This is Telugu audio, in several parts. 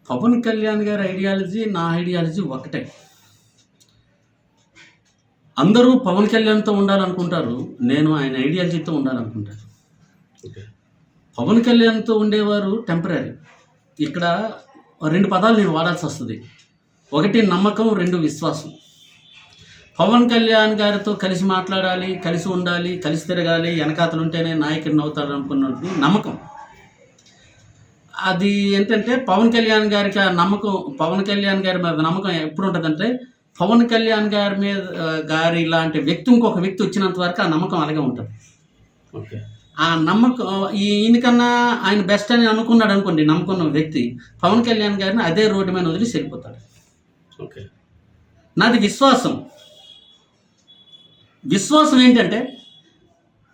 పవన్ కళ్యాణ్ గారి ఐడియాలజీ, నా ఐడియాలజీ ఒకటే. అందరూ పవన్ కళ్యాణ్‌తో ఉండాలనుకుంటారు. నేను ఆయన ఐడియాలజీతో ఉండాలనుకుంటాను. ఓకే. పవన్ కళ్యాణ్‌తో ఉండేవారు టెంపరరీ. ఇక్కడ 2 పదాలు నేను వాడాల్సొస్తది. 1 నమ్మకం, 2 విశ్వాసం. పవన్ కళ్యాణ్ గారితో కలిసి మాట్లాడాలి, కలిసి ఉండాలి, కలిసి తిరగాలి, వెనకాతలుంటేనే నాయకుడిని అవుతాడు అనుకున్నది నమ్మకం. అది ఏంటంటే పవన్ కళ్యాణ్ గారికి ఆ నమ్మకం, పవన్ కళ్యాణ్ గారి మీద నమ్మకం ఎప్పుడుంటదంటే, పవన్ కళ్యాణ్ గారి మీద గారి లాంటి వ్యక్తి ఇంకొక వ్యక్తి వచ్చినంత వరకు ఆ నమ్మకం అలాగే ఉంటది. ఓకే. ఆ నమ్మకం ఈయనకన్నా ఆయన బెస్ట్ అని అనుకున్నాడు అనుకోండి, నమ్ముకున్న వ్యక్తి పవన్ కళ్యాణ్ గారిని అదే రోడ్డు మీద వదిలేసి వెళ్ళిపోతాడు. ఓకే. నాది విశ్వాసం. విశ్వాసం ఏంటంటే,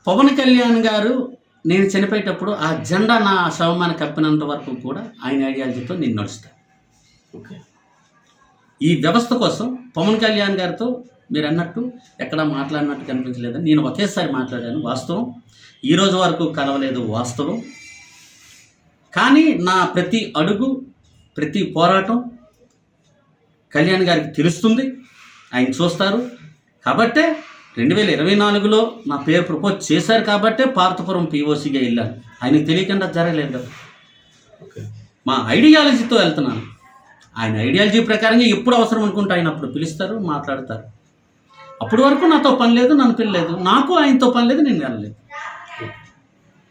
పవన్ కళ్యాణ్ గారు నేను చనిపోయేటప్పుడు ఆ జెండా నా శవమాన కప్పినంత వరకు కూడా ఆయన ఐడియాలజీతో నేను నడుస్తాను. ఓకే. ఈ వ్యవస్థ కోసం పవన్ కళ్యాణ్ గారితో మీరు అన్నట్టు ఎక్కడ మాట్లాడినట్టు కనిపించలేదని నేను ఒకేసారి మాట్లాడాను, వాస్తవం. ఈ రోజు వరకు కలవలేదు, వాస్తవం. కానీ నా ప్రతి అడుగు, ప్రతి పోరాటం కళ్యాణ్ గారికి తెలుస్తుంది, ఆయన చూస్తారు. కాబట్టే 2024లో నా పేరు ప్రపోజ్ చేశారు కాబట్టే పార్తపురం పీఓసీగా వెళ్ళాను. ఆయనకు తెలియకుండా జరగలేదు కదా. ఓకే. మా ఐడియాలజీతో వెళ్తున్నాను. ఆయన ఐడియాలజీ ప్రకారంగా ఎప్పుడు అవసరం అనుకుంటే ఆయన అప్పుడు పిలుస్తారు, మాట్లాడతారు. అప్పటి వరకు నాతో పని లేదు, నన్ను పిలలేదు. నాకు ఆయనతో పని లేదు, నేను వెళ్ళలేదు.